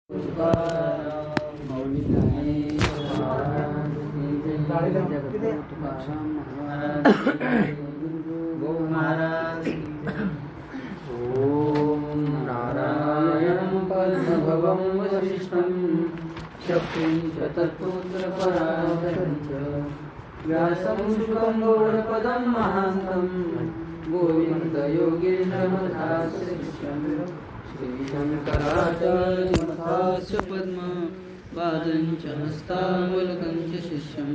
नारायणं पद्मभवं वसिष्ठं शक्तिं च तत्पुत्रपराशरं च व्यासं शुकं गौडपदं महान्तं गोविन्दयोगीन्द्रमथाशिष्यं श्रीशङ्कराचार्यमथास्य पद्मपादं च हस्तामलकं च शिष्यं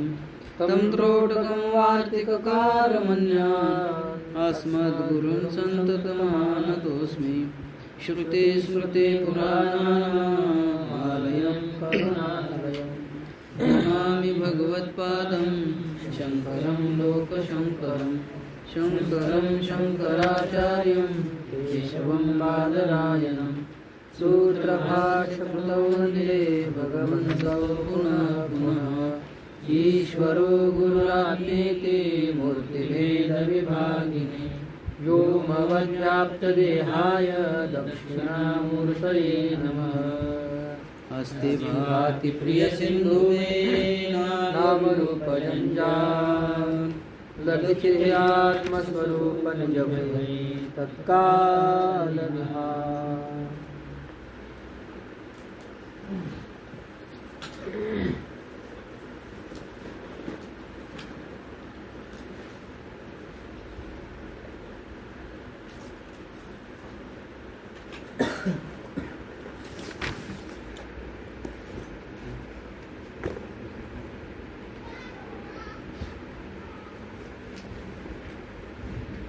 तं त्रोटकं वार्तिककारमन्या अस्मद्गुरुन् सन्ततमानतोऽस्मि श्रुते स्मृते पुराणानामालयं करुणालयं नमामि भगवत्पादं शङ्करं लोकशङ्करं शङ्करं शङ्कराचार्यं केशवं बादरायणं सूत्रभाष्यकृतौ वन्दे भगवन्तौ पुनः पुनः ईश्वरो गुरुरात्मेति मूर्तिभेदविभागिने व्योमवद्व्याप्तदेहाय दक्षिणामूर्तये नमः। अस्ति भाति प्रियसिन्धुमे नामरूपजञ्जान् ललितात्मस्वरूपं जपै तत्कालविहार।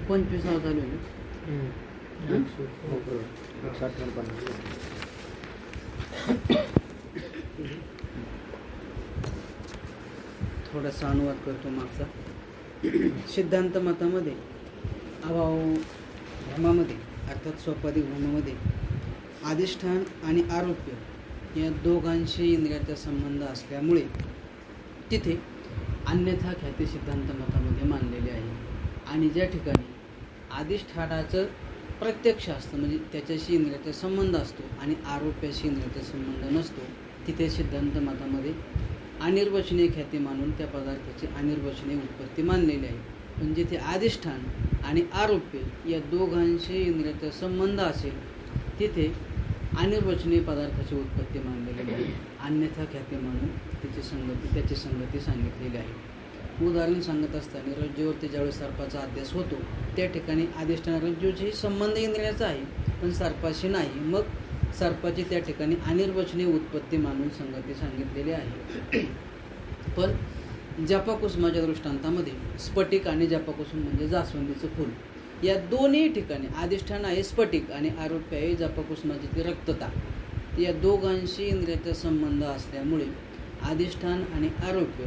पंचवीस चालू आहे थोडासा अनुवाद करतो मागचा. सिद्धांत मतामध्ये अभाव भ्रमामध्ये अर्थात सोपाधिक भ्रमामध्ये अधिष्ठान आणि आरोप्य या दोघांशी इंद्रियाचा संबंध असल्यामुळे तिथे अन्यथा ख्याती सिद्धांत मतामध्ये मानलेले आहे. आणि ज्या ठिकाणी अधिष्ठानाचं प्रत्यक्ष असतं म्हणजे त्याच्याशी इंद्रियाचा संबंध असतो आणि आरोप्याशी इंद्रियाचा संबंध नसतो तिथे सिद्धांत मतामध्ये अनिर्वचनीय ख्याती मानून त्या पदार्थाची अनिर्वचनीय उत्पत्ती मानलेली आहे. पण जिथे अधिष्ठान आणि आरोप्य या दोघांशी इंद्रियाचा संबंध असेल तिथे अनिर्वचनीय पदार्थाची उत्पत्ती मानलेली आहे. अन्यथा ख्याती मानून त्याची संगती सांगितलेली आहे. उदाहरण सांगत असताना रज्जूवरती ज्यावेळेस सर्पाचा अध्यास होतो त्या ठिकाणी अधिष्ठान रज्जूची संबंध इंद्रियाचा आहे पण सर्पाशी नाही. मग सर्पाची त्या ठिकाणी अनिर्वचनीय उत्पत्ती मानून संगती सांगितलेली आहे. पण जपाकुसुमाच्या दृष्टांतामध्ये स्फटिक आणि जपाकुसुम म्हणजे जास्वंदीचं फूल या दोन्ही ठिकाणी अधिष्ठान आहे स्फटिक आणि आरोप्य आहे जपाकुसुमाची ती रक्तता. या दोघांशी इंद्रियाचा संबंध असल्यामुळे अधिष्ठान आणि आरोप्य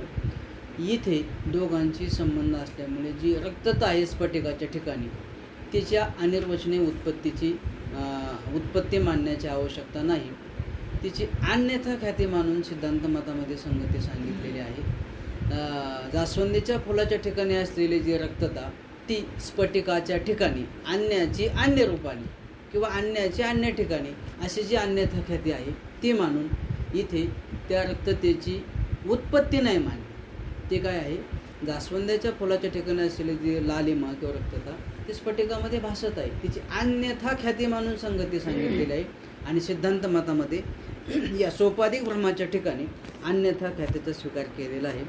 इथे दोघांची संबंध असल्यामुळे जी रक्तता आहे स्फटिकाच्या ठिकाणी तिच्या अनिर्वचनीय उत्पत्ती मानण्याची आवश्यकता नाही. तिची अन्यथा ख्याती मानून सिद्धांत मतामध्ये संगती सांगितलेली आहे. जास्वंदीच्या फुलाच्या ठिकाणी असलेली जी रक्तता ती स्फटिकाच्या ठिकाणी अन्याची अन्य रूपाने किंवा अन्याची अन्य ठिकाणी अशी जी अन्यथा ख्याती आहे ती मानून इथे त्या रक्ततेची उत्पत्ती नाही मानली. ते काय आहे जास्वंदाच्या फुलाच्या ठिकाणी असलेली जी लालिमा किंवा रक्तता ती स्फटिकामध्ये भासत आहे तिची अन्यथा ख्याती मानून संगती सांगितलेली आहे. आणि सिद्धांत मतामध्ये या सोपाधिक भ्रमाच्या ठिकाणी अन्यथा ख्यातीचा स्वीकार केलेला आहे.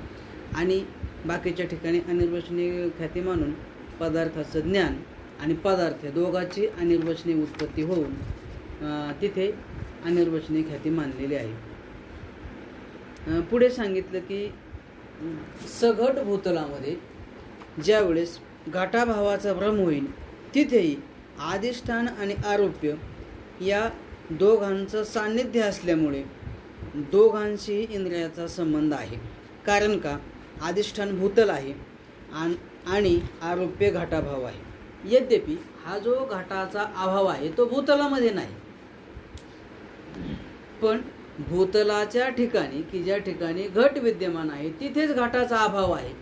आणि बाकीच्या ठिकाणी अनिर्वचनीय ख्याती मानून पदार्थाचं ज्ञान आणि पदार्थ दोघांची अनिर्वचनीय उत्पत्ती होऊन तिथे अनिर्वचनीय ख्याती मानलेली आहे. पुढे सांगितलं की सघट भूतलामध्ये ज्यावेळेस घटाभावाचा भ्रम होईल तिथेही अधिष्ठान आणि आरोप्य या दोघांचं सान्निध्य असल्यामुळे दोघांशी इंद्रियाचा संबंध आहे. कारण का अधिष्ठान भूतल आहे आणि आरोप्य घटाभाव आहे. यद्यपि हा जो घटाचा अभाव आहे तो भूतलामध्ये नाही पण भूतलाच्या ठिकाणी की ज्या ठिकाणी घट विद्यमान आहे तिथेच घटाचा अभाव आहे.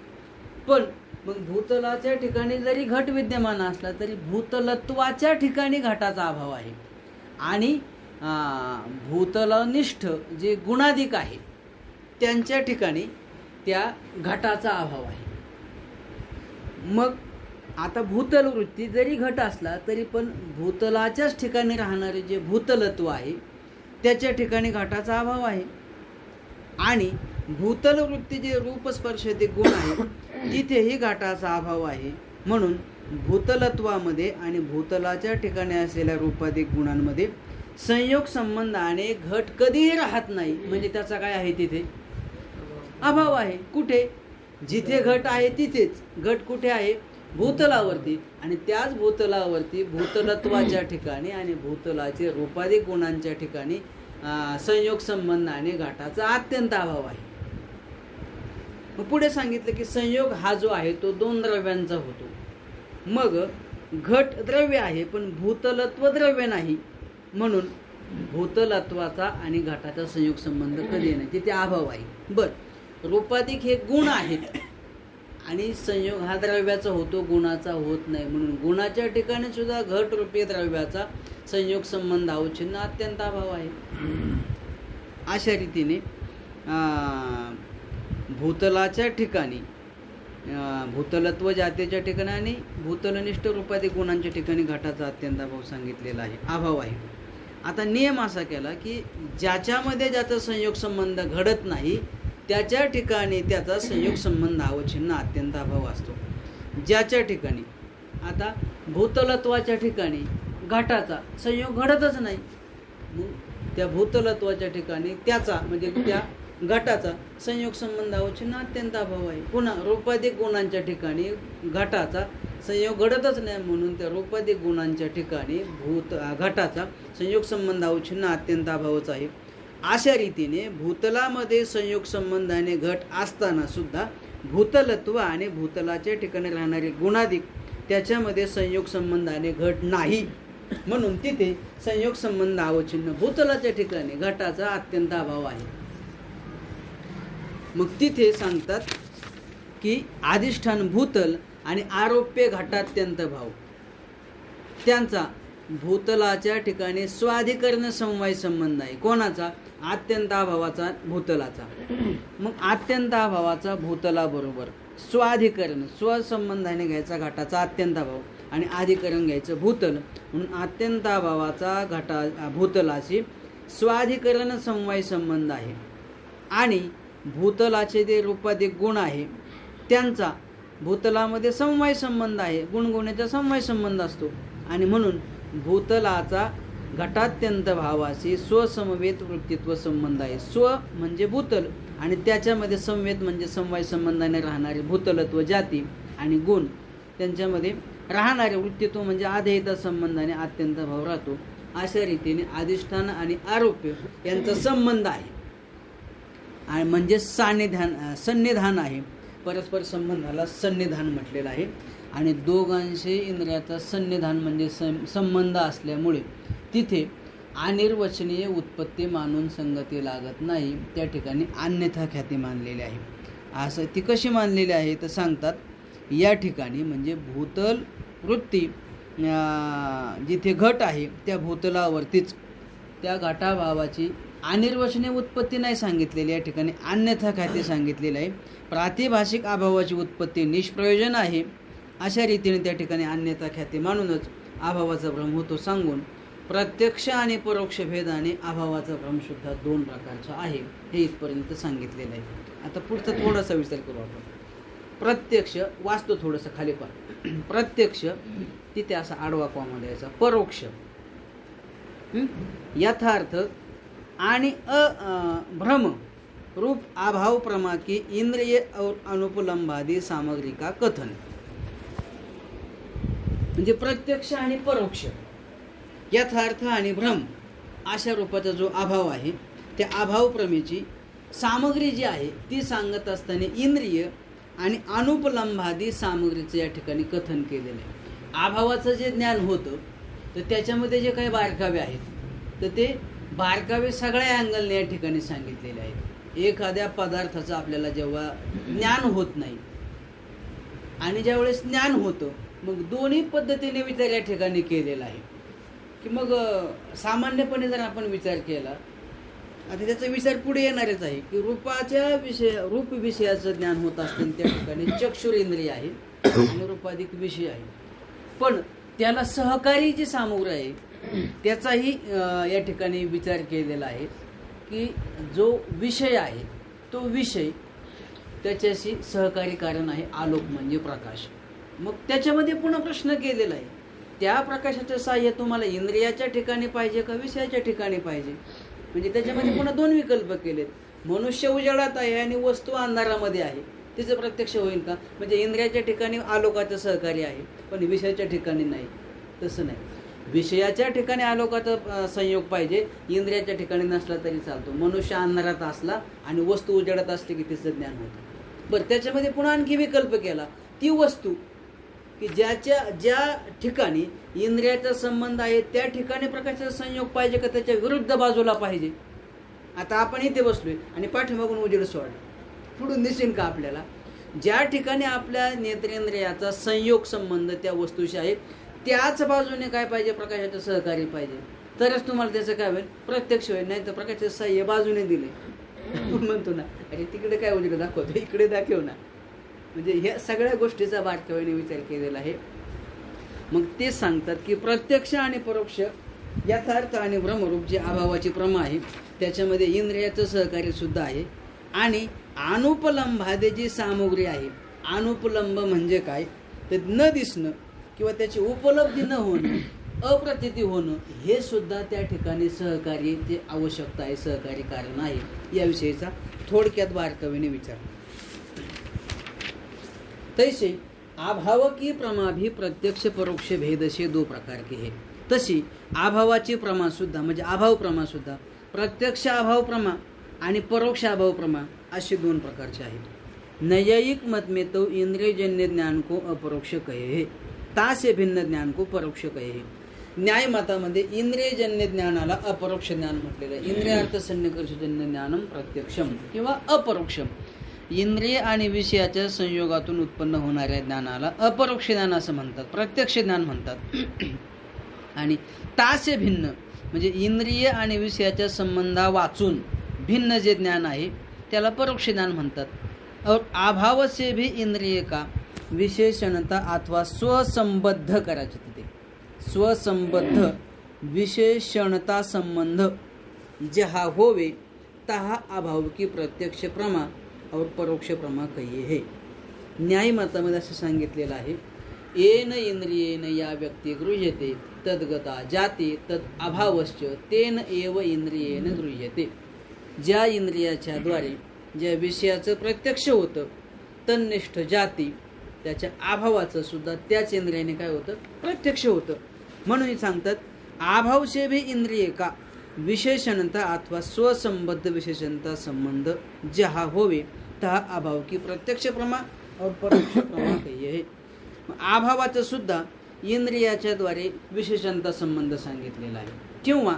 पण मग भूतलाच्या ठिकाणी जरी घट विद्यमान असला तरी भूतलत्वाच्या ठिकाणी घटाचा अभाव आहे. आणि भूतलनिष्ठ जे गुणाधिक आहे त्यांच्या ठिकाणी त्या घटाचा अभाव आहे. मग आता भूतल वृत्ती जरी घट असला तरी पण भूतलाच्याच ठिकाणी राहणारे जे भूतलत्व आहे त्याच्या ठिकाणी घटाचा अभाव आहे. आणि भूतल वृत्ती जे रूपस्पर्शते गुण आहे तिथेही घटाचा अभाव आहे. म्हणून भूतलत्वामध्ये आणि भूतलाच्या ठिकाणी असलेल्या रूपाधिक गुणांमध्ये संयोग संबंधाने घट कधीही राहत नाही. म्हणजे त्याचा काय आहे तिथे अभाव आहे. कुठे? जिथे घट आहे तिथेच. घट कुठे आहे? भूतलावरती. आणि त्याच भूतलावरती भूतलत्वाच्या ठिकाणी आणि भूतलाचे रूपाधिक गुणांच्या ठिकाणी संयोग संबंधाने घटाचा अत्यंत अभाव आहे. मग पुढे सांगितलं की संयोग हा जो आहे तो दोन द्रव्यांचा होतो. मग घट द्रव्य आहे पण भूतलत्व द्रव्य नाही. म्हणून भूतलत्वाचा आणि घटाचा संयोग संबंध कधी नाही, तिथे अभाव आहे. बरं, रूपाधिक हे गुण आहेत आणि संयोग हा द्रव्याचा होतो, गुणाचा होत नाही. म्हणून गुणाच्या ठिकाणी सुद्धा घट रूपी द्रव्याचा संयोग संबंध अवच्छिन्न अत्यंत अभाव आहे. अशा रीतीने भूतलाच्या ठिकाणी भूतलत्व जातेच्या ठिकाणी आणि भूतलनिष्ठ रूपाधिक गुणांच्या ठिकाणी घटाचा अत्यंत अभाव सांगितलेला आहे, अभाव आहे. आता नियम असा केला की ज्याच्यामध्ये ज्याचा संयोग संबंध घडत नाही त्याच्या ठिकाणी त्याचा संयोग संबंध अवच्छिन्न अत्यंत अभाव असतो. ज्याच्या ठिकाणी आता भूतलत्वाच्या ठिकाणी घटाचा संयोग घडतच नाही, मग त्या भूतलत्वाच्या ठिकाणी त्याचा म्हणजे त्या घटाचा संयोग संबंध अवच्छिन्न अत्यंत अभाव आहे. पुन्हा रूपाधिक गुणांच्या ठिकाणी घटाचा संयोग घडतच नाही, म्हणून त्या रूपाधिक गुणांच्या ठिकाणी घटाचा संयोग संबंध अवच्छिन्न अत्यंत अभावच आहे. अशा रीतीने भूतलामध्ये संयोग संबंधाने घट असताना सुद्धा भूतलत्व आणि भूतलाच्या ठिकाणी राहणारे गुणाधिक त्याच्यामध्ये संयोग संबंधाने घट नाही. म्हणून तिथे संयोग संबंध अवच्छिन्न भूतलाच्या ठिकाणी घटाचा अत्यंत अभाव आहे. मग तिथे सांगतात की अधिष्ठान भूतल आणि आरोप्य घटात्यंत भाव त्यांचा भूतलाच्या ठिकाणी स्वाधिकरण समवाय संबंध आहे. कोणाचा? अत्यंत अभावाचा भूतलाचा. मग अत्यंत अभावाचा भूतलाबरोबर स्वाधिकरण स्वसंबंधाने घ्यायचा घटाचा अत्यंत अभाव आणि अधिकरण घ्यायचं भूतल. म्हणून अत्यंत अभावाचा भूतलाशी स्वाधिकरण समवाय संबंध आहे. आणि भूतलाचे जे रूपाधिक गुण आहे त्यांचा भूतलामध्ये समवाय संबंध आहे, गुणगुण्याचा समवाय संबंध असतो. आणि म्हणून भूतलाचा घटात्यंत भावाशी स्वसमवेत वृत्तित्व संबंध आहे. स्व म्हणजे भूतल आणि त्याच्यामध्ये समवेत म्हणजे समवाय संबंधाने राहणारे भूतलत्व जाती आणि गुण त्यांच्यामध्ये राहणारे वृत्तित्व म्हणजे आधेयता संबंधाने अत्यंत भाव राहतो. अशा रीतीने अधिष्ठान आणि आरोप्य यांचा संबंध आहे आणि म्हणजे सन्निधान आहे. परस्पर संबंधाला सन्निधान म्हटलेलं आहे. आणि दोघांशी इंद्रियाचा सन्निधान म्हणजे संबंध असल्यामुळे तिथे अनिर्वचनीय उत्पत्ती मानून संगती लागत नाही. त्या ठिकाणी अन्यथा ख्याती मानलेली आहे. असं ती कशी मानलेली आहे तर सांगतात या ठिकाणी म्हणजे भूतल वृत्ती जिथे घट आहे त्या भूतलावरतीच त्या घटाभावाची अनिर्वचनीय उत्पत्ती नाही सांगितलेली, या ठिकाणी अन्यथा ख्याती सांगितलेली आहे. प्रातिभाषिक अभावाची उत्पत्ती निष्प्रयोजन आहे. अशा रीतीने त्या ठिकाणी अन्यथा ख्याती मानूनच अभावाचा भ्रम होतो सांगून प्रत्यक्ष आणि परोक्ष भेदाने अभावाचा भ्रम सुद्धा दोन प्रकारचा आहे हे इथपर्यंत सांगितलेलं आहे. आता पुढचा थोडासा विचार करू आपण. प्रत्यक्ष वाचतो थोडंसं खाली पहा. प्रत्यक्ष तिथे असा आडवा कॉमा द्यायचा. परोक्ष यथार्थ आणि भ्रम रूप अभाव प्रमा की इंद्रिय और अनुपलंबादी सामग्री का कथन. म्हणजे प्रत्यक्ष आणि परोक्ष यथार्थ आणि भ्रम अशा रूपाचा जो अभाव आहे त्या अभाव प्रमेची सामग्री जी आहे ती सांगत असताना इंद्रिय आणि अनुपलंबादी सामग्रीचं या ठिकाणी कथन केलेलं आहे. अभावाचं जे ज्ञान होतं तर त्याच्यामध्ये जे काही बारकावे आहेत तर ते बारकावे सगळ्या अँगलने या ठिकाणी सांगितलेले आहेत. एखाद्या पदार्थाचं आपल्याला जेव्हा ज्ञान होत नाही आणि ज्यावेळेस ज्ञान होतं मग दोन्ही पद्धतीने विचार या ठिकाणी केलेला आहे. की मग सामान्यपणे जर आपण विचार केला, आता त्याचा विचार पुढे येणारच आहे की रूप विषयाचं ज्ञान होत असताना त्या ठिकाणी चक्षुरेंद्रिय आहे आणि रूपाधिक विषय आहे. पण त्याला सहकारी जी सामुग्री आहे त्याचाही या ठिकाणी विचार केलेला आहे की जो विषय आहे तो विषय त्याच्याशी सहकारी कारण आहे आलोक म्हणजे प्रकाश. मग त्याच्यामध्ये पुन्हा प्रश्न केलेला आहे, त्या प्रकाशाचं साह्य तुम्हाला इंद्रियाच्या ठिकाणी पाहिजे का विषयाच्या ठिकाणी पाहिजे. म्हणजे त्याच्यामध्ये पुन्हा दोन विकल्प केलेत. मनुष्य उजाडात आहे आणि वस्तू अंधारामध्ये आहे, तिचं प्रत्यक्ष होईल का. म्हणजे इंद्रियाच्या ठिकाणी आलोकाचं सहकार्य आहे पण विषयाच्या ठिकाणी नाही. तसं नाही, विषयाच्या ठिकाणी आलोकाचा संयोग पाहिजे, इंद्रियाच्या ठिकाणी नसला तरी चालतो. मनुष्य अंधारात असला आणि वस्तू उजाडत असली की तिचं ज्ञान होतं. बरं, त्याच्यामध्ये पुन्हा आणखी विकल्प केला, ती वस्तू की ज्या ठिकाणी इंद्रियाचा संबंध आहे त्या ठिकाणी प्रकाशाचा संयोग पाहिजे का त्याच्या विरुद्ध बाजूला पाहिजे. आता आपण इथे बसलोय आणि पाठीमागून उजेड सोडला, पुढून दिसेल का आपल्याला. ज्या ठिकाणी आपल्या नेत्रेंद्रियाचा संयोग संबंध त्या वस्तूशी आहे त्याच बाजूने काय पाहिजे, प्रकाशाचं सहकार्य पाहिजे, तरच तुम्हाला त्याचं काय होईल, प्रत्यक्ष होईल. नाही तर प्रकाशाचं साह्य बाजूने दिले म्हणतो ना, अरे तिकडे काय उजेड दाखवतो, इकडे दाखव ना. म्हणजे ह्या सगळ्या गोष्टीचा बारकाईने विचार केलेला आहे. मग ते सांगतात की प्रत्यक्ष आणि परोक्ष यथार्थ आणि भ्रमरूप जे अभावाची प्रमा आहे त्याच्यामध्ये इंद्रियाचं सहकार्य सुद्धा आहे. आणि अनुपलंभादे जी सामुग्री आहे, अनुपलंब म्हणजे काय तर न दिसणं किंवा त्याची उपलब्धी न होणं, अप्रतीती होणं, हे सुद्धा त्या ठिकाणी सहकार्य ते आवश्यकता आहे, सहकारी कारण आहे. याविषयीचा थोडक्यात बारकाईने विचार. तैसे अभाव की प्रमा भी प्रत्यक्ष परोक्ष भेद से दो प्रकार के है. तशी अभावाची प्रमा सुद्धा म्हणजे अभाव प्रमा सुद्धा प्रत्यक्ष अभाव प्रमा आणि परोक्ष अभाव प्रमा असे दोन प्रकारचे आहेत. नैयायिक मत में तो इंद्रियजन्य ज्ञान को अपरोक्ष कहे है, तासे भिन्न ज्ञान को परोक्ष कहे है. न्याय मतामध्ये इंद्रियजन्य ज्ञानाला अपरोक्ष ज्ञान म्हटलेलं आहे. इंद्रियार्थ सन्निकर्षजन्य ज्ञानम प्रत्यक्षम किंवा अपरोक्षम. इंद्रिय आणि विषयाच्या संयोगातून उत्पन्न होणाऱ्या ज्ञानाला अपरोक्ष ज्ञान असं म्हणतात, प्रत्यक्ष ज्ञान म्हणतात. आणि तासे भिन्न म्हणजे इंद्रिय आणि विषयाच्या संबंधा वाचून भिन्न जे ज्ञान आहे त्याला परोक्ष ज्ञान म्हणतात. और अभाव से भी इंद्रिय का विशेषणता अथवा स्वसंबद्ध करायचे, तिथे स्वसंबद्ध विशेषणता संबंध जहा होवे तहा अभाव की प्रत्यक्ष प्रमा और परोक्ष प्रमा कहिये है. न्याय मतामध्ये असं सांगितलेलं आहे, येन इंद्रियेन या व्यक्ती गृह्यते तद्गता जाती तद अभावश्च तेन एव इंद्रियेन गृह्यते. ज्या इंद्रियाच्या द्वारे ज्या विषयाचं प्रत्यक्ष होतं तन्निष्ठ जाती त्याच्या अभावाचं सुद्धा त्याच इंद्रियाने काय होतं, प्रत्यक्ष होतं. म्हणून सांगतात अभाव से भी इंद्रिय का विशेषणता अथवा स्वसंबद्ध विशेषणता संबंध जहा होवे तहा अभाव की प्रत्यक्ष प्रमा और परोक्ष प्रमा कहिये है. अभावाचं सुद्धा इंद्रियाच्या द्वारे विशेषणता संबंध सांगितलेला आहे किंवा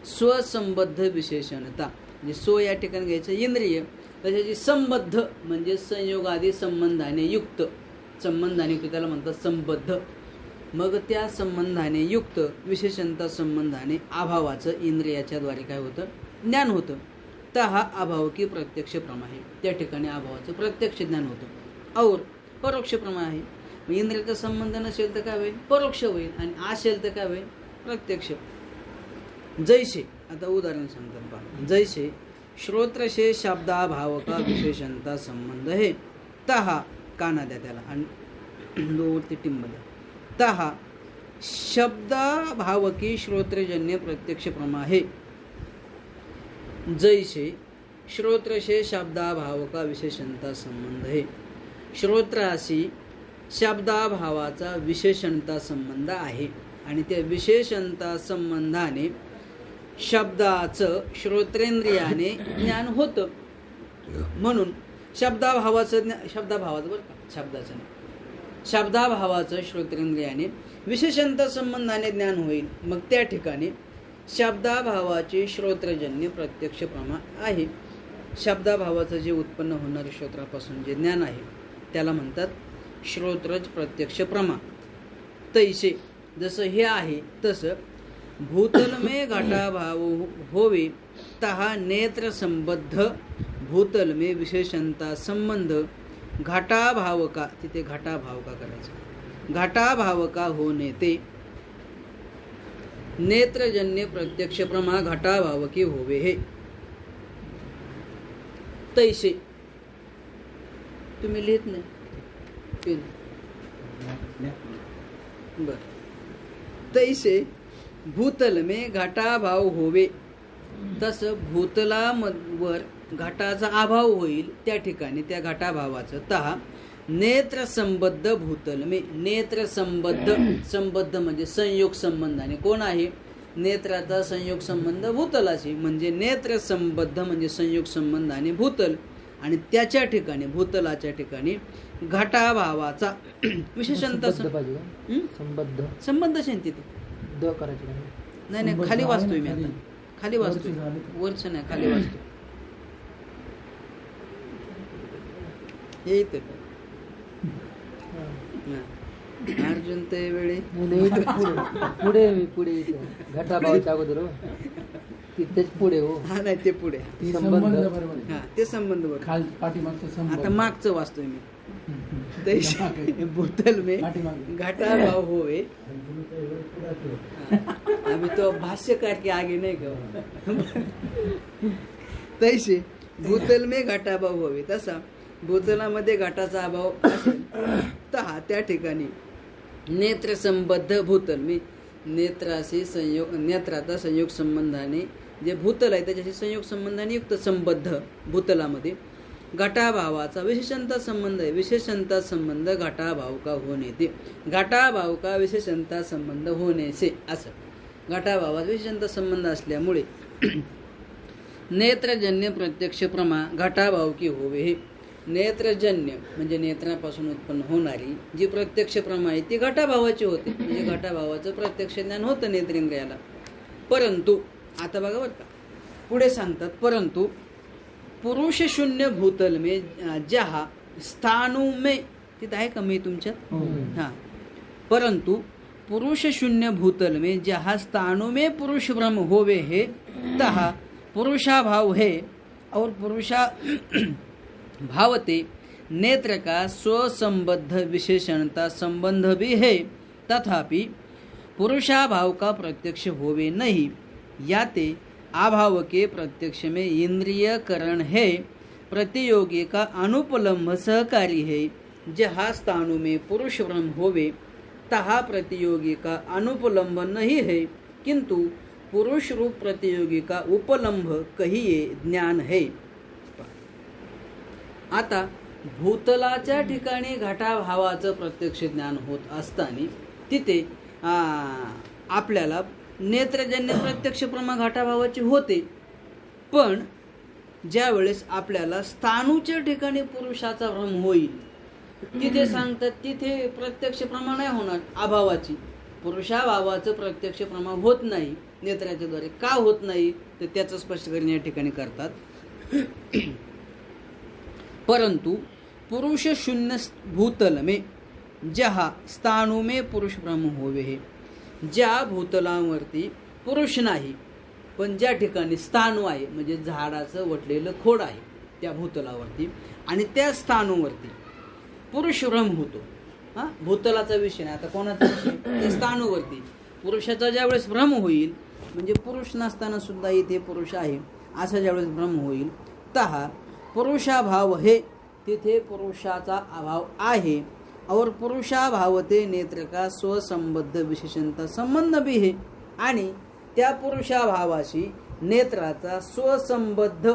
स्वसंबद्ध विशेषणता म्हणजे स्व या ठिकाणी घ्यायचं इंद्रिय, त्याच्याची संबद्ध म्हणजे संयोगादी संबंधाने युक्त, संबंधाने युक्त त्याला म्हणतात संबद्ध. मग त्या संबंधाने युक्त विशेषणता संबंधाने अभावाचं इंद्रियाच्या द्वारे काय होतं, ज्ञान होतं. तर हा अभाव की प्रत्यक्ष प्रमा आहे, त्या ठिकाणी अभावाचं प्रत्यक्ष ज्ञान होतं. और परोक्ष प्रमा आहे, इंद्रियाचा संबंध नसेल तर काय होईल, परोक्ष होईल, आणि असेल तर काय होईल, प्रत्यक्ष. जैसे आता उदाहरण सांगतात पहा, जैसे श्रोत्र से शब्दाभाव का विशेषणता संबंध है तहा काना द्या त्याला आणि दोवरती टिंब द्या. तहा शब्दाभाव की श्रोत्रजन्य प्रत्यक्ष प्रमा है. जैसे श्रोत्र से शब्दाभाव का विशेषणता संबंध है. श्रोत्राशी शब्दाभावाचा विशेषणता संबंध आहे आणि त्या विशेषणता संबंधाने शब्दाचं श्रोत्रेंद्रियाने ज्ञान होतं. म्हणून शब्दाभावाचं बरं का, शब्दाचं नाही, शब्दाभावाचं श्रोत्रेंद्रियाने विशेषणता संबंधाने ज्ञान होईल. मग त्या ठिकाणी शब्दाभावाचे श्रोत्रजन्य प्रत्यक्ष प्रमा आहे. शब्दाभावाचं जे उत्पन्न होणारे श्रोत्रापासून जे ज्ञान आहे त्याला म्हणतात श्रोत्रज प्रत्यक्ष प्रमा. तैसे जसं हे आहे तसं भूतल में घटाभाव होवे तहा नेत्र संबद्ध भूतल में विशेषणता संबंध घटाभाव का, तिथे घटाभाव का करायचं, घटाभाव का होणे ते नेत्रजन्य प्रत्यक्ष प्रमा घटाभाव की होवे हे तैसे. तुम्ही लिहित नाही बर. तैसे भूतल में घटाभाव होवे, तसं भूतलावर घटाचा अभाव होईल त्या ठिकाणी त्या घटाभावाचं तहा नेत्र संबद्ध भूतल में, नेत्र संबद्ध, संबद्ध म्हणजे संयोग संबंधाने. कोण आहे? नेत्राचा संयोग संबंध भूतलाशी, म्हणजे नेत्र संबद्ध म्हणजे संयोग संबंधाने भूतल, आणि त्याच्या ठिकाणी भूतलाच्या ठिकाणी घटाभावाचा विशेषणता संबद्ध संबंध तिथे द करायचं नाही नाही, खाली वाचतोय मी आता, खाली वाचतोय, वरच नाही, खाली वाचतोय. हे इथे अर्जुन ते वेळी पुढे घटाभावाच्या अगोदर तेच पुढे हो. हा नाही ते पुढे संबंध. हा ते संबंध बरोबर. आता मागचं वाचतोय मी. भूतल में घटाभाव होवे, अभी तो भाष्यकार के आगे नहीं गए. तैसे भूतल में घटाभाव होवे, तसा भूतलामध्ये घटाचा अभाव असेल तहा त्या ठिकाणी नेत्र संबद्ध भूतल मी, नेत्राशी संयोग, नेत्राचा संयोग संबंधाने जे भूतल आहे त्याच्याशी संयोग संबंधाने युक्त संबद्ध भूतलामध्ये घटाभावाचा विशेषणता संबंध आहे. विशेषणता संबंध घटाभाव का होणे ते, घटाभाव का विशेषणता संबंध होणे से, असं घटाभावाचा विशेषणता संबंध असल्यामुळे नेत्रजन्य प्रत्यक्ष प्रमा घटाभाव की होवे हे. नेत्रजन्य म्हणजे नेत्रापासून उत्पन्न होणारी जी प्रत्यक्ष प्रमा आहे ती घटाभावाची होते, म्हणजे घटाभावाचं प्रत्यक्ष ज्ञान होतं नेत्रेंद्रियाला. परंतु आता बघा बरं का, पुढे सांगतात परंतु पुरुष शून्य भूतल में जहा स्थानु में, तिथं आहे का मी तुमच्यात? हा. परंतु पुरुष शून्य भूतल में जहा स्थानु में पुरुष ब्रह्म होवे है तहा पुरुषाभाव है और पुरुषा भावते नेत्र का स्वसंबद्ध विशेषणता संबंध भी है, तथापि पुरुषाभाव का प्रत्यक्ष होवे नहीं. याते अभाव के प्रत्यक्ष में इंद्रिय करण है, प्रतियोगी का अनुपलम्भ सहकारी है. जहाँ स्थानु में पुरुष ब्रह्म होवे तहा प्रतियोगी का अनुपलम्भ नहीं है, किंतु पुरुष रूप प्रतियोगी का उपलम्भ कहिए ज्ञान है. आता भूतलाच्या ठिकाणी घटाभावाचं प्रत्यक्ष ज्ञान होत असताना तिथे आपल्याला नेत्रजन्य प्रत्यक्ष प्रमा घटाभावाची होते, पण ज्या वेळेस आपल्याला स्थानूच्या ठिकाणी पुरुषाचा भ्रम होईल तिथे सांगतात तिथे प्रत्यक्ष प्रमा नाही होणार अभावाची, पुरुषाभावाचं प्रत्यक्ष प्रमा होत नाही नेत्राच्या द्वारे. का होत नाही तर त्याचं स्पष्टीकरण या ठिकाणी करतात. परंतु पुरुष शून्य भूतल में जहा स्थाणु में पुरुष ब्रह्म होवे हे, ज्या भूतलावरती पुरुष नाही पण ज्या ठिकाणी स्थाणू आहे म्हणजे झाडाचं वटलेलं खोड आहे त्या भूतलावरती आणि त्या स्थाणूवरती पुरुष ब्रह्म होतो. हा भूतलाचा विषय नाही, आता कोणाचा विषय? त्या स्थाणूवरती पुरुषाचा ज्यावेळेस भ्रम होईल म्हणजे पुरुष नसताना सुद्धा इथे पुरुष आहे असा ज्यावेळेस भ्रम होईल तहा पुरुषाभाव हे, तिथे पुरुषाचा अभाव आहे. और पुरुषाभावते नेत्र का स्वसंबद्ध विशेषणता संबंध भी है, आणि त्या पुरुषाभावाशी नेत्राचा स्वसंबद्ध,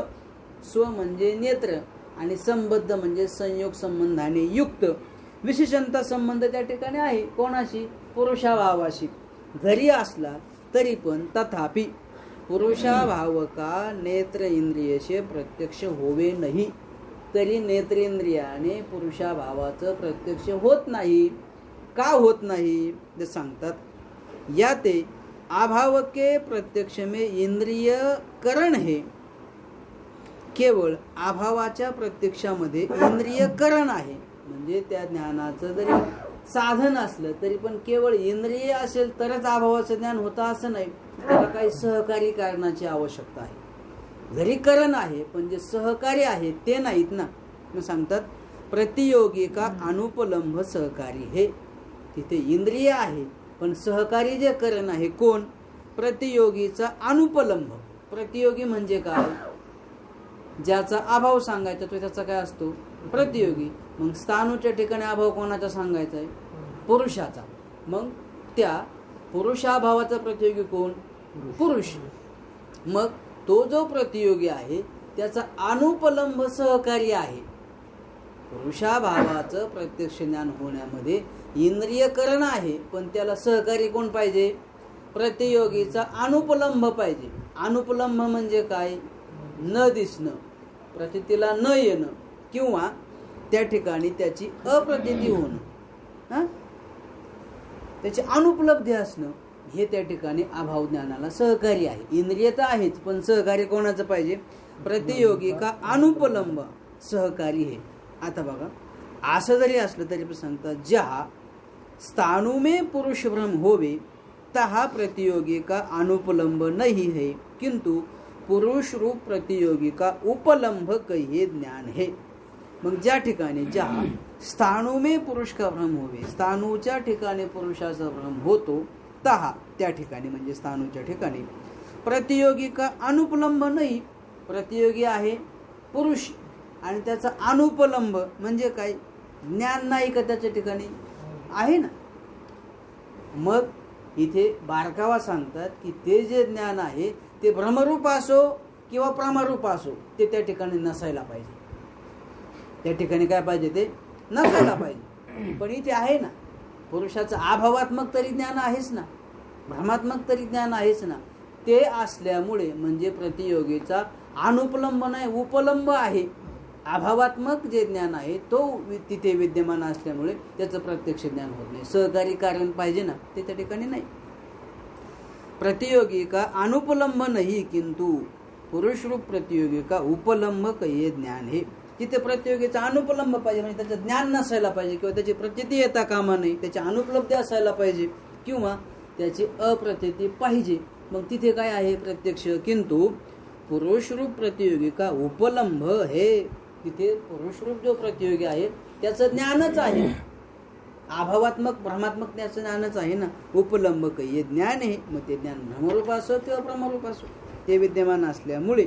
स्व म्हणजे नेत्र आणि संबद्ध म्हणजे संयोग संबंधाने युक्त विशेषणता संबंध त्या ठिकाणी आहे. कोणाशी? पुरुषाभावाशी. जरी असला तरी पण तथापि पुरुषाभाव का नेत्र इंद्रियशे प्रत्यक्ष होवे नाही, तरी नेत्रेंद्रियाने पुरुषाभावाचं प्रत्यक्ष होत नाही. का होत नाही ते सांगतात. याते अभाव के प्रत्यक्ष में इंद्रिय करण है, केवळ अभावाच्या प्रत्यक्षामध्ये इंद्रिय करण आहे, म्हणजे त्या ज्ञानाचं जरी साधन असलं तरी पण केवळ इंद्रिय असेल तरच अभावाचं ज्ञान होतं असं नाही. त्याला काही सहकारी कारणाची आवश्यकता आहे. जरी करण आहे पण जे सहकारी आहे ते नाहीत ना. मग सांगतात प्रतियोगी का अनुपलंब सहकारी हे. तिथे इंद्रिय आहे पण सहकारी जे करण आहे कोण? प्रतियोगीचा अनुपलंब. प्रतियोगी म्हणजे काय? ज्याचा अभाव सांगायचा तो त्याचा काय असतो? प्रतियोगी. मग स्थाणूच्या ठिकाणी अभाव कोणाचा सांगायचा आहे? पुरुषाचा. मग त्या पुरुषाभावाचा प्रतियोगी कोण? पुरुष. मग तो जो प्रतियोगी आहे त्याचा अनुपलंब सहकारी आहे. पुरुषाभावाचं प्रत्यक्ष ज्ञान होण्यामध्ये इंद्रियकरण आहे पण त्याला सहकारी कोण पाहिजे? प्रतियोगीचा अनुपलंब पाहिजे. अनुपलंब म्हणजे काय? न दिसणं, प्रतीला न येणं किंवा त्या ठिकाणी त्याची अप्रतीती होणं, त्याची अनुपलब्धी असणं हे त्या ठिकाणी अभाव ज्ञानाला सहकारी आहे. इंद्रिय तर आहेच पण सहकारी कोणाचं पाहिजे? प्रतियोगी का अनुपलंब सहकारी हे. आता बघा असं जरी असलं तरी पण सांगतात ज्या स्थाणु में पुरुष भ्रम होवे तहा प्रतियोगी का अनुपलंब नहीं है किंतु पुरुष रूप प्रतियोगी का उपलंब कहिए ज्ञान है. मग ज्या ठिकाणी ज्या स्थाणु में पुरुष का भ्रम होवे, स्थाणूच्या ठिकाणी पुरुषाचा भ्रम होतो तहा त्या ठिकाणी म्हणजे स्थाणूच्या ठिकाणी प्रतियोगी का अनुपलंब नाही. प्रतियोगी आहे पुरुष आणि त्याचा अनुपलंब म्हणजे काय? ज्ञान नाही का त्याच्या ठिकाणी? आहे ना. मग इथे बारकावा सांगतात की ते जे ज्ञान आहे ते भ्रमरूप असो किंवा प्रमारूप असो ते त्या ठिकाणी नसायला पाहिजे. त्या ठिकाणी काय पाहिजे? ते नसायला पाहिजे. पण इथे आहे ना. पुरुषाचं अभावात्मक तरी ज्ञान आहेच ना, भ्रमात्मक तरी ज्ञान आहेच ना. ते असल्यामुळे म्हणजे प्रतियोगीचा अनुपलंब नाही उपलंब आहे. अभावात्मक जे ज्ञान आहे तो तिथे विद्यमान असल्यामुळे त्याचं प्रत्यक्ष ज्ञान होत नाही. सहकारी कारण पाहिजे ना, ते त्या ठिकाणी नाही. प्रतियोगी का अनुपलंब नाही किंतु पुरुष रूप प्रतियोगी का उपलंब कहिए ज्ञान हे. तिथे प्रतियोगीचा अनुपलंब पाहिजे म्हणजे त्याचं ज्ञान नसायला पाहिजे किंवा त्याची प्रतीती येता कामा नाही, त्याची अनुपलब्धी असायला पाहिजे किंवा त्याची अप्रतीती पाहिजे. मग तिथे काय आहे? प्रत्यक्ष. किंतु पुरुष रूप प्रतियोगी का उपलंब हे. तिथे पुरुषरूप जो प्रतियोगी आहे त्याचं ज्ञानच आहे. अभावात्मक भ्रमात्मक त्याचं ज्ञानच आहे ना. उपलंब कहिए ज्ञान आहे. मग ते ज्ञान भ्रमरूप असो किंवा प्रमारूप असो ते विद्यमान असल्यामुळे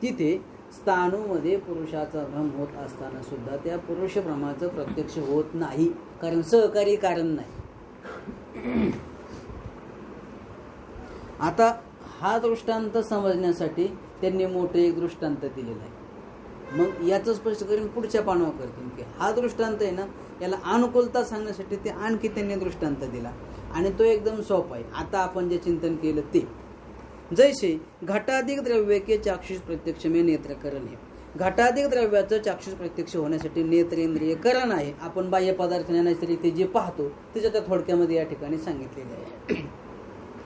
तिथे स्थाणूमध्ये पुरुषाचा भ्रम होत असताना सुद्धा त्या पुरुष भ्रमाचं प्रत्यक्ष होत नाही कारण सहकारी कारण नाही. आता हा दृष्टांत समजण्यासाठी त्यांनी मोठे एक दृष्टांत दिलेला आहे. मग याचं स्पष्टीकरण पुढच्या पानावर करतील की हा दृष्टांत आहे ना याला अनुकूलता सांगण्यासाठी ते आणखी त्यांनी दृष्टांत दिला आणि तो एकदम सोपा आहे. आता आपण जे चिंतन केलं ते जैसे घटाधिक द्रव्य के चाक्षुष प्रत्यक्ष में नेत्रकरण है. घटाधिक द्रव्याचं चाक्षुष प्रत्यक्ष होण्यासाठी नेत्रेंद्रिय करण आहे. आपण बाह्य पदार्थ नैसर्गिक ते जे पाहतो त्याच्या त्या थोडक्यामध्ये या ठिकाणी सांगितलेले आहे.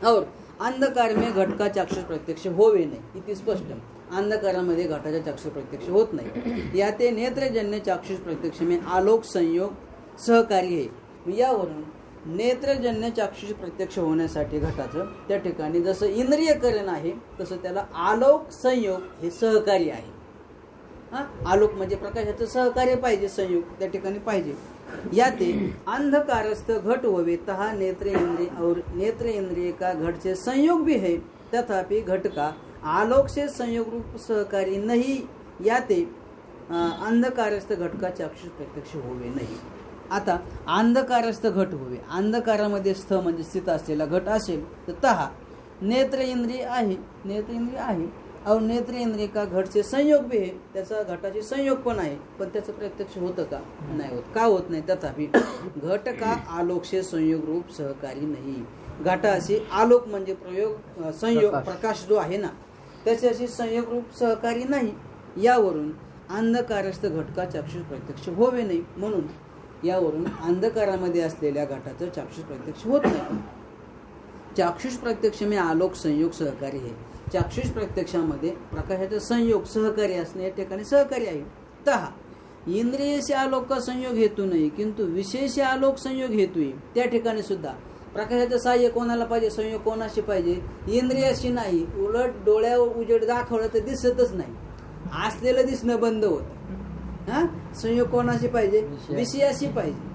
और अंधकार में घट का चाक्षुष प्रत्यक्ष होवे नाही. इथे स्पष्ट अंधकारामध्ये घटाचा चाक्षुष प्रत्यक्ष होत नाही. या ते नेत्रजन्य चाक्षुष प्रत्यक्ष में आलोक संयोग सहकारी आहे. यावरून नेत्रजन्य चाक्षुष प्रत्यक्ष होण्यासाठी घटाचं त्या ठिकाणी जसं इंद्रियकरण आहे तसं त्याला आलोक संयोग हे सहकारी आहे. आलोक म्हणजे प्रकाशाचं सहकार्य पाहिजे, संयोग त्या ठिकाणी पाहिजे. या ते अंधकारस्थ घट होवे तहा नेत्र इंद्रिय और नेत्र इंद्रिय का घट से संयोग भी है तथापि घट का आलोक से संयोग रूप सहकारी नहीं. या ते अंधकारस्थ घट का चाक्षुष प्रत्यक्ष होवे नाही. आता अंधकारस्थ घट होवे, अंधकारामध्ये स्थ म्हणजे स्थित असलेला घट असेल तर तहा नेत्र इंद्रिय आहे, नेत्र इंद्रिय आहे और नेत्र इंद्रिय का घट से संयोग भी है. त्याचा घटाचे संयोग पण आहे पण त्याचं प्रत्यक्ष होतं का? नाही होत. का होत नाही? तथापि घट का आलोक से संयोग रूप सहकारी नाही. घटाशी आलोक म्हणजे प्रयोग संयोग प्रकाश जो आहे ना त्याच्याशी संयोग रूप सहकारी नाही. यावरून अंधकारस्थ घटका चाक्षुष प्रत्यक्ष होवे नाही. म्हणून यावरून अंधकारामध्ये असलेल्या घटाचं चाक्षुष प्रत्यक्ष होत नाही. चाक्षुष प्रत्यक्ष में आलोक संयोग सहकारी आहे. चाक्षुष प्रत्यक्षामध्ये प्रकाशाचा संयोग सहकारी असणे या ठिकाणी सहकारी आहे. तहा इंद्रिय से आलोक का संयोग हेतू नाही किंतु विषय से आलोक संयोग हेतू आहे. त्या ठिकाणी सुद्धा प्रकाशाचं साह्य कोणाला पाहिजे, संयोग कोणाशी पाहिजे, इंद्रियाशी नाही. उलट डोळ्यावर उजेड दाखवलं तर दिसतच नाही, असलेलं दिसणं बंद होतं. हा संयोग कोणाशी पाहिजे, विषयाशी पाहिजे.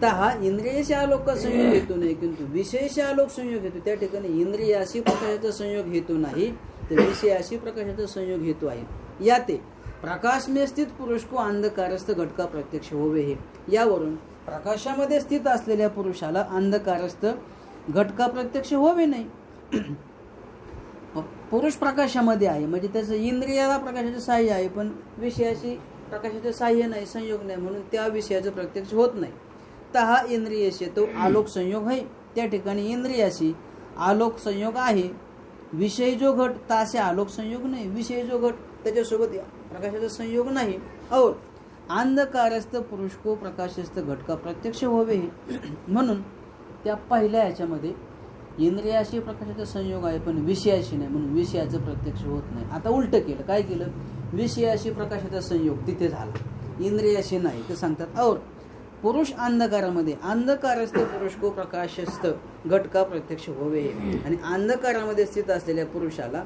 तर हा इंद्रिय से आलोक का संयोग हेतू नाही किंतु विषय से आलोक संयोग हेतू. त्या ठिकाणी इंद्रियाशी प्रकाशाचा संयोग हेतू नाही तर विषयाशी प्रकाशाचा संयोग हेतू आहे. याते प्रकाश में स्थित पुरुष को अंधकारस्थ घट का प्रत्यक्ष होवे हे. यावरून प्रकाशामध्ये स्थित असलेल्या पुरुषाला अंधकारस्थ घट का प्रत्यक्ष होवे नाही. पुरुष प्रकाशामध्ये आहे म्हणजे त्याचं इंद्रियाला प्रकाशाचं साह्य आहे पण विषयाशी प्रकाशाचं साह्य नाही, संयोग नाही, म्हणून त्या विषयाचं प्रत्यक्ष होत नाही. तर हा इंद्रियाशी तो आलोक संयोग आहे. त्या ठिकाणी इंद्रियाशी आलोक संयोग आहे. विषय जो घट तासे आलोक संयोग नाही, विषय जो घट त्याच्यासोबत प्रकाशाचा संयोग नाही. और अंधकारस्थ पुरुष को प्रकाशस्थ घट का प्रत्यक्ष होवे हे. म्हणून त्या पहिल्या याच्यामध्ये इंद्रियाशी प्रकाशाचा संयोग आहे पण विषयाशी नाही, म्हणून विषयाचं प्रत्यक्ष होत नाही. आता उलट केलं, काय केलं, विषयाशी प्रकाशाचा संयोग तिथे झाला, इंद्रियाशी नाही. ते सांगतात और पुरुष अंधकारामध्ये अंधकारस्थ पुरुष को प्रकाशस्थ घट का प्रत्यक्ष होवे हे. आणि अंधकारामध्ये स्थित असलेल्या पुरुषाला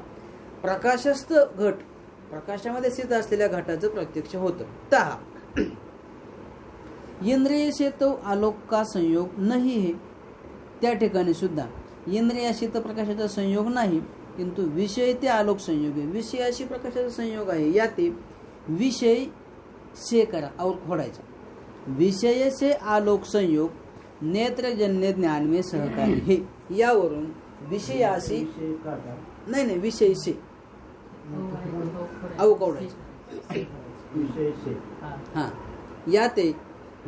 प्रकाशस्थ घट, प्रकाशामध्ये स्थित असलेल्या घटाचं प्रत्यक्ष होतं. तहा इंद्रिय से तो आलोक का संयोग नाही है. त्या ठिकाणी सुद्धा इंद्रियाशी तर प्रकाशाचा संयोग नाही किंतु विषय ते आलोक संयोग आहे, विषयाशी प्रकाशाचा संयोग आहे. याते विषय से करा और खोडायचा. विषय से आलोक संयोग नेत्रजन्य ज्ञान में सहकारी है. यावरून विषयाशी नाही विषय से अवकोडायचं. हाँ याते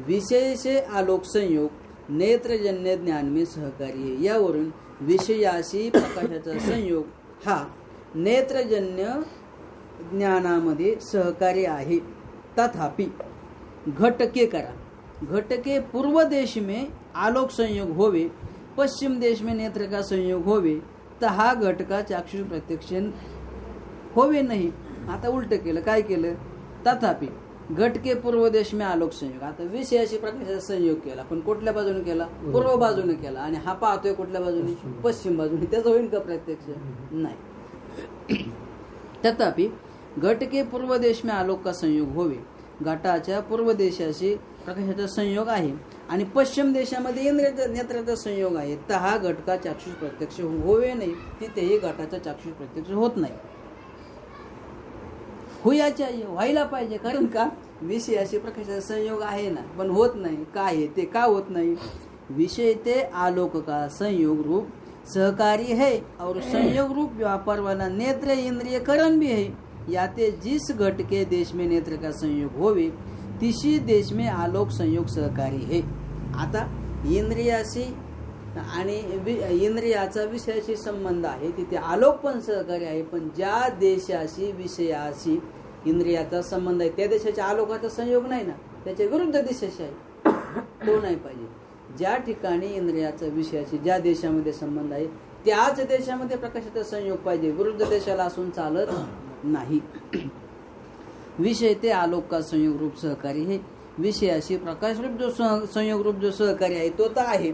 विषय से आलोक संयोग नेत्रजन्य ज्ञान में सहकारी है. यावरून विषयाशी प्रकाशाचा संयोग हा नेत्रजन्य ज्ञानामध्ये सहकारी आहे. तथापि घटके करा, घटके पूर्व देश में आलोक संयोग होवे, पश्चिम देश में नेत्र का संयोग होवे, तर हा घट का चाक्षुष प्रत्यक्ष होवे नाही. आता उलट केलं, काय केलं, तथापि घटके पूर्व देश में आलोक संयोग. आता विषयाशी प्रकाशाचा संयोग केला पण कुठल्या बाजूने केला, पूर्व बाजूने केला, आणि हा पाहतोय कुठल्या बाजूने, पश्चिम बाजूने, त्याचा होईल का प्रत्यक्ष, नाही. तथापि घटके पूर्व देश में आलोक का संयोग होवे, घटाच्या पूर्व देशाशी प्रकाशाचा संयोग आहे आणि पश्चिम देशामध्ये इंद्रियाचा नेत्राचा संयोग आहे. तर हा घटका चाक्षुष प्रत्यक्ष होवे नाही, तिथेही घटाचा चाक्षुष प्रत्यक्ष होत नाही. होया चाहिए, व्हायला पाहिजे, कारण का विषयाशी प्रकाशाचा संयोग आहे ना पण होत नाही. काय आहे ते, का होत नाही, विषय ते आलोक का संयोग रूप सहकारी है और संयोग रूप व्यापार वाला नेत्र इंद्रिय करण भी है. याते जिस घट के देश में नेत्र का संयोग होवे तिसी देश में आलोक संयोग सहकारी है. आता इंद्रियाशी आणि इंद्रियाचा विषयाशी संबंध आहे तिथे आलोक पण सहकारी आहे, पण ज्या देशाशी विषयाशी इंद्रियाचा संबंध आहे त्या देशाच्या आलोकाचा संयोग नाही ना, त्याच्या विरुद्ध देशाशी आहे, तो नाही पाहिजे. ज्या ठिकाणी इंद्रियाचा विषयाशी ज्या देशामध्ये संबंध आहे त्याच देशामध्ये प्रकाशाचा संयोग पाहिजे, विरुद्ध देशाला असून चालत नाही. विषय ते आलोक का संयोग रूप सहकारी है. विषयाशी प्रकाश रूप जो संयोग रूप जो सहकारी आहे तो तर आहे.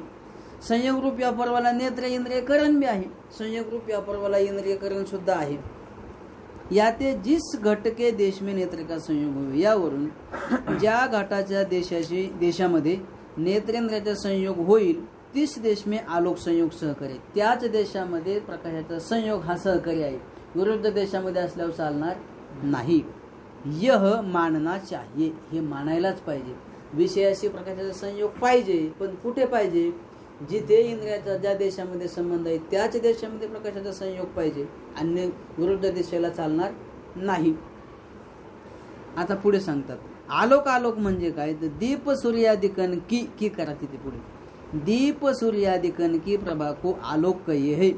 संयोग रूप व्यापार वाला नेत्र इंद्रिय करण भी आहे, संयोग रूप व्यापार वाला इंद्रिय करण सुद्धा आहे. याते जिस घट के देश में नेत्र का संयोग होवे, यावरून ज्या घटाच्या देशामध्ये नेत्रेंद्रियाचा संयोग होईल तीच देश में आलोक संयोग सहकारी, त्याच देशामध्ये प्रकाशाचा संयोग हा सहकारी आहे, विरुद्ध देशामध्ये असल्यावर चालणार नाही. यह मानना चाहिए, हे मानायलाच पाहिजे. विषयाशी प्रकाशाचा संयोग पाहिजे, पण कुठे पाहिजे, जिथे इंद्रियाचा ज्या देशामध्ये संबंध आहे त्याच देशामध्ये प्रकाशाचा संयोग पाहिजे, अन्य विरुद्ध देशाला चालणार नाही. आता पुढे सांगतात आलोक. आलोक म्हणजे काय, तर दीप सूर्यादिकन की करा तिथे पुढे, दीप सूर्यादिकन की प्रभा को आलोक कहिए है.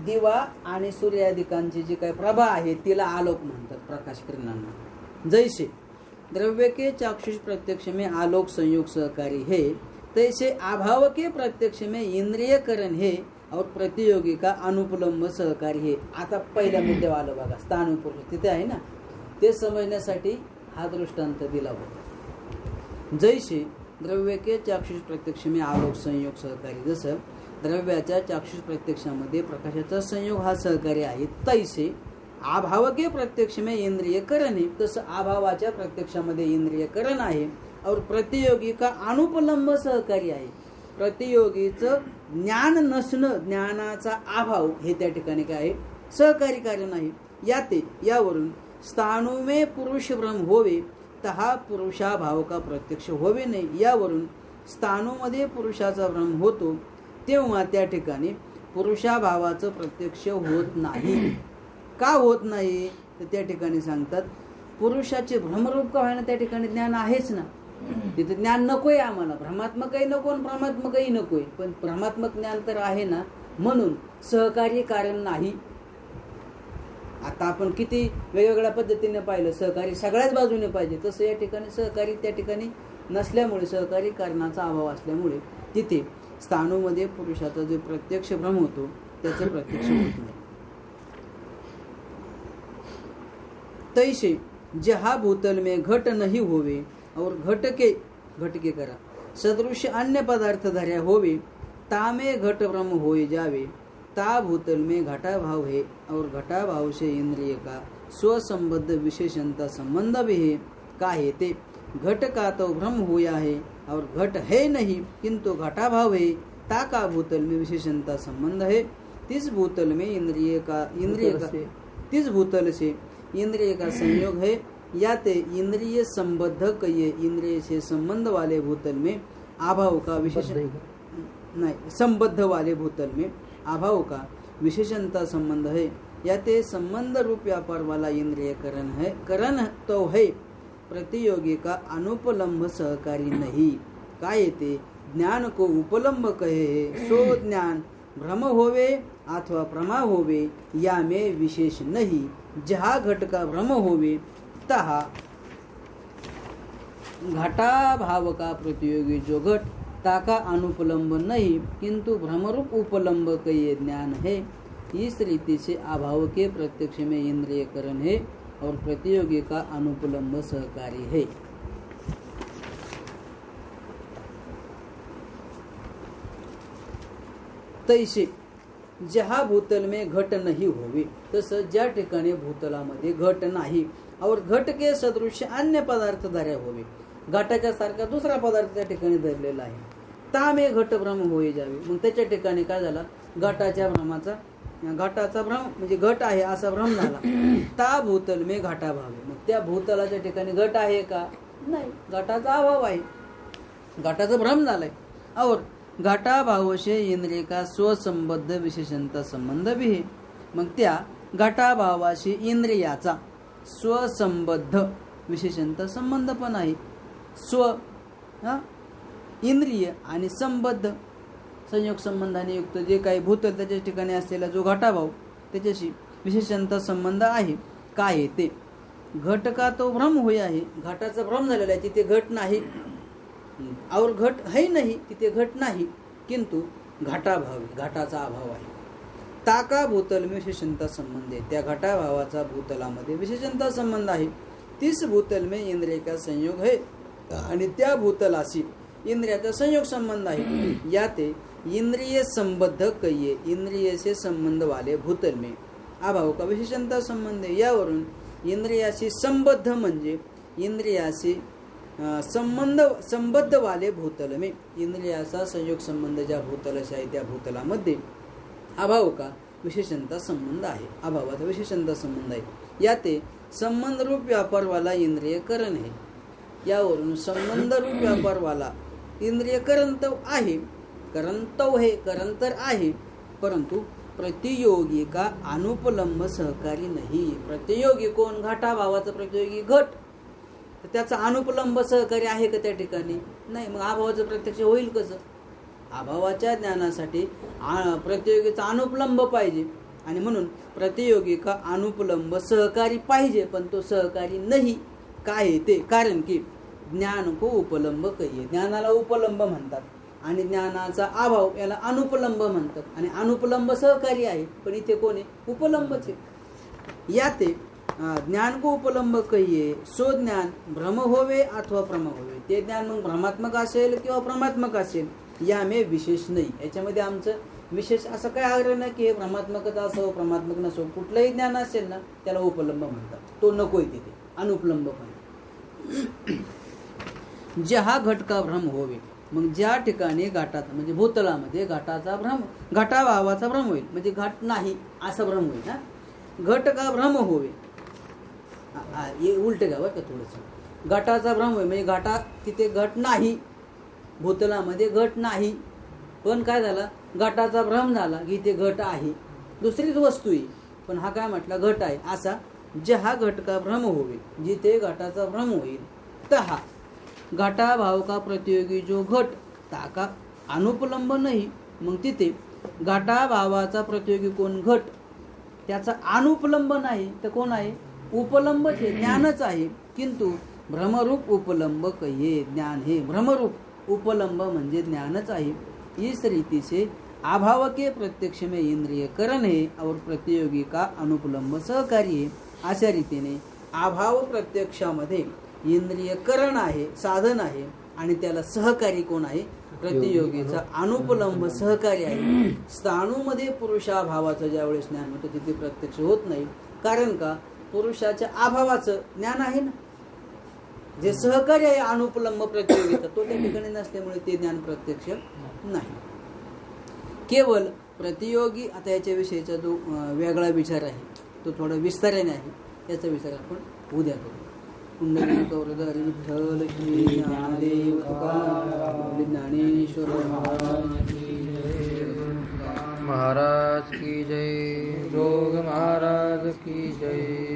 दिवा आणि सूर्यादिकांची जी काही प्रभा आहे तिला आलोक म्हणतात, प्रकाश किरणांना. जैसे द्रव्य के चाक्षुष प्रत्यक्ष में आलोक संयोग सहकारी है, तैसे अभाव के प्रत्यक्ष में इंद्रियकरण है और प्रतियोगी का अनुपलंब सहकारी है. आता पहिल्या मुद्द्यावर आलं बघा, स्थान पुरुष तिथे आहे ना, ते समजण्यासाठी हा दृष्टांत दिला होता. जैसे द्रव्य के चाक्षुष प्रत्यक्ष में आलोक संयोग सहकारी, जसं द्रव्याच्या चाक्षुष प्रत्यक्षामध्ये प्रकाशाचा संयोग हा सहकारी आहे, तैसे अभाव के प्रत्यक्ष में इंद्रिय करण आहे, तसं अभावाच्या प्रत्यक्षामध्ये इंद्रिय करण आहे. और प्रतियोगी का अनुपलंब सहकारी आहे. प्रतियोगीचं ज्ञान नसणं, ज्ञानाचा अभाव हे त्या ठिकाणी काय आहे, सहकारी कारण आहे. यावरून स्थाणु में पुरुष भ्रम होवे तहा पुरुषाभाव का प्रत्यक्ष होवे नाही. यावरून स्थाणूमध्ये पुरुषाचा भ्रम होतो तेव्हा त्या ठिकाणी पुरुषाभावाचं प्रत्यक्ष होत नाही. का होत नाही तर त्या ठिकाणी सांगतात पुरुषाचे भ्रमरूप का व्हायना त्या ठिकाणी ज्ञान आहेच ना. तिथे ज्ञान नकोय आम्हाला, भ्रमात्मकही नको आणि भ्रमात्मकही नकोय, पण भ्रमात्मक ज्ञान तर आहे ना, म्हणून सहकारी कारण नाही. आता आपण किती वेगवेगळ्या पद्धतीने पाहिलं, सहकारी सगळ्याच बाजूने पाहिजे, तसं या ठिकाणी सहकारी त्या ठिकाणी नसल्यामुळे, सहकारी कारणाचा अभाव असल्यामुळे तिथे स्थाणूमध्ये पुरुषाचा जो प्रत्यक्ष भ्रम होतो त्याचं प्रत्यक्ष होत नाही. तैसे जहा भूतल में घट नहीं होवे और घटके करा सदृश अन्य पदार्थ धर्या होवे, तामे घट भ्रम होए जावे, ता भूतल में घटा भाव है और घटा भाव से इंद्रिय का स्वसंबद्ध विशेषणता संबंध भी है. का है ते घट का तो भ्रम होया है और घट है नहीं किंतु घटा भाव है, ता का भूतल में विशेषणता संबंध है. तिस भूतल में तिस भूतल से इंद्रिय का संयोग है. याते इंद्रिय संबद्ध कहिए इंद्रिय से संबंध वाले भूतल में अभाव का विशेष नहीं, संबद्ध वाले भूतल में अभाव का विशेषणता संबंध है. याते संबंध रूप व्यापार वाला इंद्रिय करण तो है, प्रतियोगी का अनुपलम्ब सहकारी नहीं. काय येते ज्ञान को उपलम्ब कहे है, सो ज्ञान भ्रम होवे अथवा प्रमा होवे या में विशेष नहीं. जहा घट का भ्रम होवे तहा घटा भाव का प्रतियोगी जो घट ताका अनुपलम्ब नहीं किंतु भ्रमरूप उपलम्ब कहिए ज्ञान है. इस रीति से अभाव के प्रत्यक्ष में इंद्रिय करण है और प्रतियोगी का अनुपलम्ब सहकारी है. तैसे जहा भूतल में घट नहीं होवे, तसं ज्या ठिकाणी भूतलामध्ये घट नाही और घट के सदृश अन्य पदार्थ धर्या होवे, घटाच्या सारखा दुसरा पदार्थ त्या ठिकाणी धरलेला आहे. तामे घट भ्रम होई जावे, मग त्याच्या ठिकाणी काय झाला, घटाचा भ्रम म्हणजे घट आहे असा भ्रम झाला. ता भूतल में घटा भाव, मग त्या भूतलाच्या ठिकाणी घट आहे का, नाही, घटाचा अभाव आहे, घटाचा भ्रम झालाय. और घटा भाव से इंद्रिय का स्वसंबद्ध विशेषणता संबंध भी है. मग त्या घटा भावाशी इंद्रियाचा स्वसंबद्ध विशेषणता संबंध पण आहे. इंद्रिय आणि संबद्ध संयोग संबंधाने युक्त जे काही भूतल त्याच्या ठिकाणी असलेला जो घटाभाव त्याच्याशी विशेषणता संबंध आहे. काय ते घट का तो भ्रम होय आहे, घटाचा भ्रम झालेला आहे, तिथे घट नाही. और घट है नाही, तिथे घट नाही, किंतु घटाभाव, घटाचा अभाव आहे. ताका भूतल में विशेषणता संबंध आहे, त्या घटाभावाचा भूतलामध्ये विशेषणता संबंध आहे. तीस भूतल में इंद्रिय का संयोग है आणि त्या भूतलाशी इंद्रियाचा संयोग संबंध आहे. याते इंद्रिय संबद्ध कहिए इंद्रिय से संबंध वाले भूतल में अभाव का विशेषणता संबंध है. यावरून इंद्रियाशी संबद्ध म्हणजे इंद्रियाशी संबद्ध वाले भूतल में इंद्रियाचा संयोग संबंध ज्या भूतलाशी आहे त्या भूतलामध्ये अभाव का विशेषणता संबंध आहे, अभावाचा विशेषणता संबंध आहे. याते संबंध रूप व्यापार वाला इंद्रिय करण है. यावरून संबंध रूप व्यापार वाला इंद्रिय करण तो आहे, करण तर आहे, परंतु प्रतियोगी का अनुपलम्ब सहकारी नाही. प्रतियोगी कोण, घटा भावाचा प्रतियोगी घट, तर त्याचा अनुपलम्ब सहकारी आहे का त्या ठिकाणी, नाही. मग अभावाचं प्रत्यक्ष होईल कसं, अभावाच्या ज्ञानासाठी प्रतियोगीचा अनुपलम्ब पाहिजे आणि म्हणून प्रतियोगी का अनुपलम्ब सहकारी पाहिजे, पण तो सहकारी नाही. काय ते कारण की ज्ञान को उपलम्ब कहिए, ज्ञानाला उपलम्ब म्हणतात आणि ज्ञानाचा अभाव याला अनुपलम्ब म्हणतात. आणि अनुपलम्ब सहकारी आहे, पण इथे कोण आहे, उपलम्बच आहे. याते ज्ञान को उपलंब कहिये सो ज्ञान भ्रम होवे अथवा प्रम होवे. ते ज्ञान मग भ्रमात्मक असेल किंवा प्रमात्मक असेल यामे विशेष नाही. याच्यामध्ये आमचं विशेष असं काय आग्रह नाही की हे भ्रमात्मकता असो प्रमात्मक नसो. कुठलंही ज्ञान असेल ना त्याला उपलंब म्हणतात. तो नकोय तिथे अनुपलंब पण. ज्या घटका भ्रम होवे मग ज्या ठिकाणी घाटात म्हणजे भूतलामध्ये घाटाचा भ्रम घटाभावाचा भ्रम होईल म्हणजे घाट नाही असा भ्रम होईल ना. घट का भ्रम होवे हे उलटे गाव का थोडंसं. घटाचा भ्रम होईल म्हणजे घाटात तिथे घट नाही भूतलामध्ये घट नाही पण काय झाला घटाचा भ्रम झाला की इथे घट आहे दुसरीच वस्तू आहे पण हा काय म्हटला घट आहे असा. ज्या घट का भ्रम होवे जिथे घटाचा भ्रम होईल तहा घटा भाव का प्रतियोगी जो घट ताका अनुपलंब नाही. मग तिथे घटा भावाचा प्रतियोगी कोण घट त्याचा अनुपलंब नाही तर कोण आहे उपलंब हे ज्ञानच आहे. किंतु भ्रमरूप उपलंब कहिये ज्ञान हे भ्रमरूप उपलंब म्हणजे ज्ञानच आहे. इस रीति से अभाव के प्रत्यक्ष में इंद्रिय करण है और प्रतियोगी का अनुपलंब सहकारी है. अशा रीतीने अभाव प्रत्यक्षामध्ये इंद्रिय करण आहे साधन आहे आणि त्याला सहकारी कोण आहे प्रतियोगीचा अनुपलंब सहकारी आहे. स्थाणूमध्ये पुरुषाभावाचं ज्यावेळेस ज्ञान होतं तिथे प्रत्यक्ष होत नाही. कारण का पुरुषाच्या अभावाचं ज्ञान आहे ना. जे सहकारी आहे अनुपलंब प्रतियोगिता तो त्या ठिकाणी नसल्यामुळे ते ज्ञान प्रत्यक्ष नाही. केवळ प्रतियोगी आता याच्याविषयीचा जो वेगळा विचार आहे तो थोडा विस्ताराने आहे. याचा विचार आपण उद्या करू. पुंडलिक वरदारी विठ्ठल श्री ज्ञानदेव तुकाराम ज्ञानेश्वर महाराज की जय. जोग महाराज की जय.